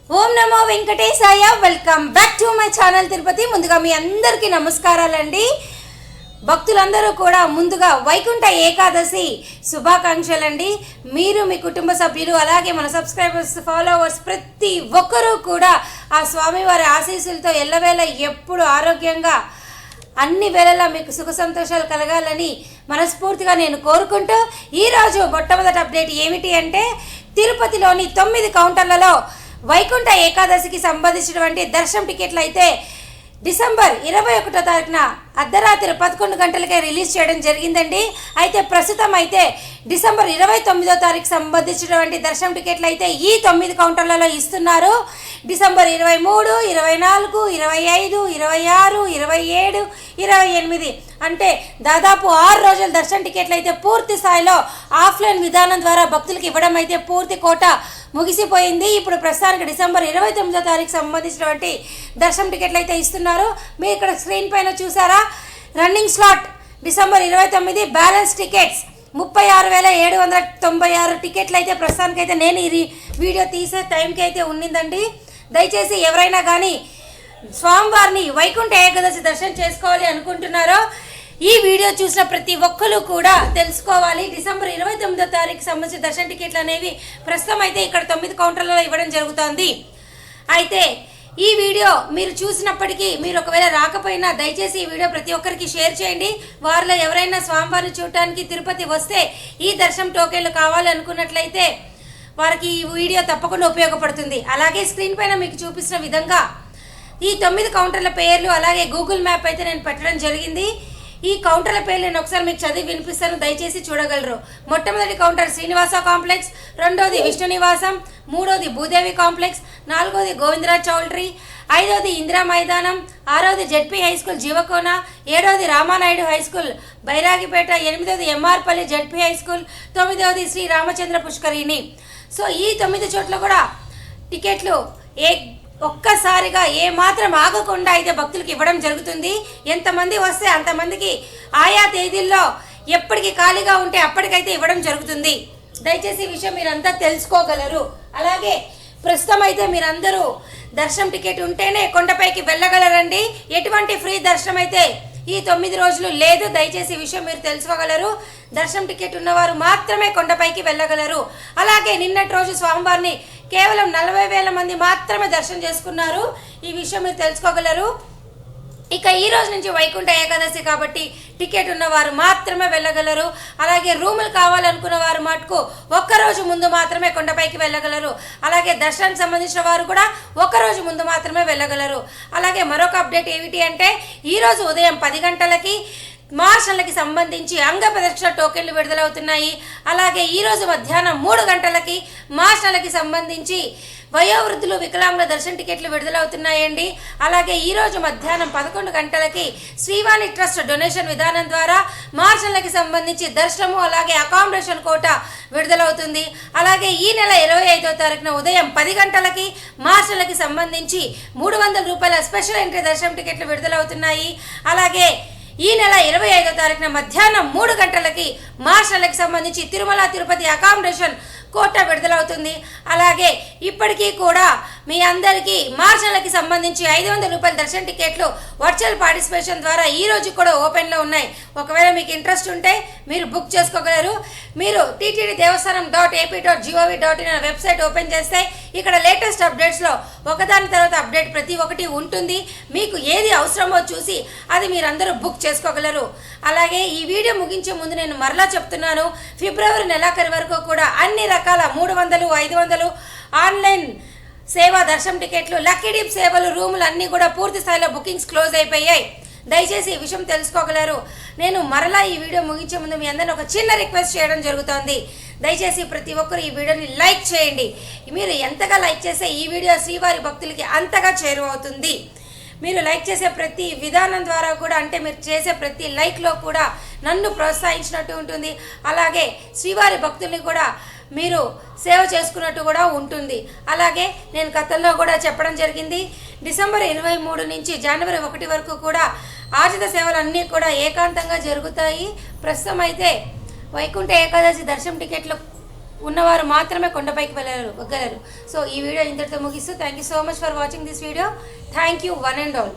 Om Namo Venkatesaya. Welcome back to my channel Tirupati. ముందుగా మీ అందరికీ నమస్కారాలండి. భక్తులందరూ కూడా ముందుగా వైకుంఠ ఏకాదశి శుభాకాంక్షలండి. మీరు, మీ కుటుంబ సభ్యులు, అలాగే మన సబ్స్క్రైబర్స్, ఫాలోవర్స్ ప్రతి ఒక్కరూ కూడా ఆ స్వామివారి ఆశీస్సులతో ఎల్లవేళ ఎప్పుడు ఆరోగ్యంగా అన్ని వేళలా మీకు సుఖ సంతోషాలు కలగాలని మనస్ఫూర్తిగా నేను కోరుకుంటూ, ఈరోజు మొట్టమొదటి అప్డేట్ ఏమిటి అంటే, తిరుపతిలోని 9 కౌంటర్లలో వైకుంఠ ఏకాదశికి సంబంధించినటువంటి దర్శనం టికెట్లు అయితే డిసెంబర్ 21వ తారీఖున అర్ధరాత్రి 11 గంటలకే రిలీజ్ చేయడం జరిగిందండి. అయితే ప్రస్తుతం అయితే డిసెంబర్ 29వ తారీఖు సంబంధించినటువంటి దర్శనం టికెట్లు అయితే ఈ 9 కౌంటర్లలో ఇస్తున్నారు. డిసెంబర్ 23, 24, 25, 26, 27, 28 అంటే దాదాపు 6 రోజుల దర్శనం టికెట్లు అయితే పూర్తి స్థాయిలో ఆఫ్లైన్ విధానం ద్వారా భక్తులకు ఇవ్వడం అయితే పూర్తి కోట ముగిసిపోయింది. ఇప్పుడు ప్రస్తుతానికి డిసెంబర్ 29వ తారీఖు సంబంధించినటువంటి దర్శనం టికెట్లు అయితే ఇస్తున్నారు. మీరు ఇక్కడ స్క్రీన్ పైన చూసారా, running slot December 29, balance tickets 36,796 టికెట్లు అయితే ప్రస్తుతానికైతే నేను ఈ వీడియో తీసే టైంకి అయితే ఉన్నిందండి. దయచేసి ఎవరైనా కానీ స్వామివారిని వైకుంఠ ఏకాదశి దర్శనం చేసుకోవాలి అనుకుంటున్నారో ఈ వీడియో చూసిన ప్రతి ఒక్కరు కూడా తెలుసుకోవాలి. డిసెంబర్ 29వ తారీఖు సంబంధించిన దర్శన టికెట్లు అనేవి ప్రస్తుతం అయితే ఇక్కడ 9 కౌంటర్లలో ఇవ్వడం జరుగుతుంది. అయితే ఈ వీడియో మీరు చూసినప్పటికీ మీరు ఒకవేళ రాకపోయినా దయచేసి ఈ వీడియో ప్రతి ఒక్కరికి షేర్ చేయండి. వారిలో ఎవరైనా స్వామివారిని చూడటానికి తిరుపతి వస్తే ఈ దర్శనం టోకెన్లు కావాలి అనుకున్నట్లయితే వారికి ఈ వీడియో తప్పకుండా ఉపయోగపడుతుంది. అలాగే స్క్రీన్ పైన మీకు చూపిస్తున్న విధంగా ఈ 9 కౌంటర్ల పేర్లు అలాగే గూగుల్ మ్యాప్ అయితే నేను పెట్టడం జరిగింది. ఈ కౌంటర్ల పేర్లు నేను ఒకసారి మీకు చదివి వినిపిస్తాను, దయచేసి చూడగలరు. మొట్టమొదటి కౌంటర్ శ్రీనివాస కాంప్లెక్స్, రెండోది విష్ణు నివాసం, మూడోది భూదేవి కాంప్లెక్స్, నాలుగోది గోవిందరాజ్ చౌల్ట్రీ, ఐదోది ఇందిరా మైదానం, ఆరోది జెడ్పీ హై స్కూల్ జీవకోన, ఏడోది రామానాయుడు హై స్కూల్ బైరాగిపేట, ఎనిమిదోది ఎంఆర్పల్లి జెడ్పీ హై స్కూల్, తొమ్మిదోది శ్రీ రామచంద్ర పుష్కరిణి. సో ఈ 9 చోట్ల కూడా టికెట్లు ఒక్కసారిగా ఏమాత్రం ఆగకుండా అయితే భక్తులకు ఇవ్వడం జరుగుతుంది. ఎంతమంది వస్తే అంతమందికి ఆయా తేదీల్లో ఎప్పటికి ఖాళీగా ఉంటే అప్పటికైతే ఇవ్వడం జరుగుతుంది. దయచేసి ఈ విషయం మీరంతా తెలుసుకోగలరు. అలాగే ప్రస్తుతం అయితే మీరందరూ దర్శనం టికెట్ ఉంటేనే కొండపైకి వెళ్ళగలరండి. ఎటువంటి ఫ్రీ దర్శనం అయితే ఈ 9 రోజులు లేదు. దయచేసి ఈ విషయం మీరు తెలుసుకోగలరు. దర్శనం టికెట్ ఉన్నవారు మాత్రమే కొండపైకి వెళ్ళగలరు. అలాగే నిన్నటి రోజు స్వామివారిని కేవలం 40,000 మంది మాత్రమే దర్శనం చేసుకున్నారు. ఈ విషయం మీరు తెలుసుకోగలరు. ఇక ఈ రోజు నుంచి వైకుంఠ ఏకాదశి కాబట్టి టికెట్ ఉన్నవారు మాత్రమే వెళ్ళగలరు. అలాగే రూములు కావాలనుకున్న వారు మటుకు ఒక్కరోజు ముందు మాత్రమే కొండపైకి వెళ్ళగలరు. అలాగే దర్శనానికి సంబంధించిన వారు కూడా ఒక్కరోజు ముందు మాత్రమే వెళ్ళగలరు. అలాగే మరొక అప్డేట్ ఏమిటి అంటే, ఈరోజు ఉదయం 10 గంటలకి మార్షల్కి సంబంధించి అంగ ప్రదక్షిణ టోకెన్లు విడుదలవుతున్నాయి. అలాగే ఈరోజు మధ్యాహ్నం 3 గంటలకి మార్షల్కి సంబంధించి వయోవృద్ధులు, వికలాంగుల దర్శన టికెట్లు విడుదలవుతున్నాయండి. అలాగే ఈరోజు మధ్యాహ్నం 11 గంటలకి శ్రీవాణి ట్రస్ట్ డొనేషన్ విధానం ద్వారా మార్షల్కి సంబంధించి దర్శనము అలాగే అకామిడేషన్ కోట విడుదలవుతుంది. అలాగే ఈ నెల 25వ తారీఖున ఉదయం 10 గంటలకి మార్షల్కి సంబంధించి 300 రూపాయల స్పెషల్ ఎంట్రీ దర్శనం టికెట్లు విడుదలవుతున్నాయి. అలాగే ఈ నెల 25వ తారీఖున మధ్యాహ్నం 3 గంటలకి మార్షల్కి సంబంధించి తిరుమల తిరుపతి అకామిడేషన్ కోట విడుదలవుతుంది. అలాగే ఇప్పటికీ కూడా మీ అందరికీ మార్షల్కి సంబంధించి 500 రూపాయల దర్శన టికెట్లు వర్చువల్ పార్టిసిపేషన్ ద్వారా ఈ రోజు కూడా ఓపెన్లో ఉన్నాయి. ఒకవేళ మీకు ఇంట్రెస్ట్ ఉంటే మీరు బుక్ చేసుకోగలరు. మీరు ttddevastanam.ap.gov.in అనే వెబ్సైట్ ఓపెన్ చేస్తే ఇక్కడ లేటెస్ట్ అప్డేట్స్లో ఒకదాని తర్వాత అప్డేట్ ప్రతి ఒక్కటి ఉంటుంది. మీకు ఏది అవసరమో చూసి అది మీరందరూ బుక్ చేసుకోగలరు. అలాగే ఈ వీడియో ముగించే ముందు నేను మరలా చెప్తున్నాను, ఫిబ్రవరి నెలాఖరు వరకు కూడా అన్ని రకాల 300, 500 ఆన్లైన్ సేవా దర్శనం టికెట్లు, లక్కీ డిప్ సేవలు, రూములు అన్నీ కూడా పూర్తి స్థాయిలో బుకింగ్స్ క్లోజ్ అయిపోయాయి. దయచేసి ఈ విషయం తెలుసుకోగలరు. నేను మరలా ఈ వీడియో ముగించే ముందు మీ అందరిని ఒక చిన్న రిక్వెస్ట్ చేయడం జరుగుతోంది. దయచేసి ప్రతి ఒక్కరు ఈ వీడియోని లైక్ చేయండి. మీరు ఎంతగా లైక్ చేస్తే ఈ వీడియో శ్రీవారి భక్తులకి అంతగా చేరువవుతుంది. మీరు లైక్ చేసే ప్రతి విధానం ద్వారా కూడా, అంటే మీరు చేసే ప్రతి లైక్లో కూడా నన్ను ప్రోత్సహించినట్టు ఉంటుంది. అలాగే శ్రీవారి భక్తుల్ని కూడా మీరు సేవ చేసుకున్నట్టు కూడా ఉంటుంది. అలాగే నేను గతంలో కూడా చెప్పడం జరిగింది, డిసెంబర్ 23 నుంచి జనవరి 1 వరకు కూడా ఆర్జిత సేవలు అన్నీ కూడా ఏకాంతంగా జరుగుతాయి. ప్రస్తుతం అయితే వైకుంఠ ఏకాదశి దర్శనం టికెట్లు ఉన్నవారు మాత్రమే కొండపైకి వెళ్ళగలరు. సో ఈ వీడియో ఇంతటితో ముగిస్తూ thank you so much for watching this video. Thank you one and all.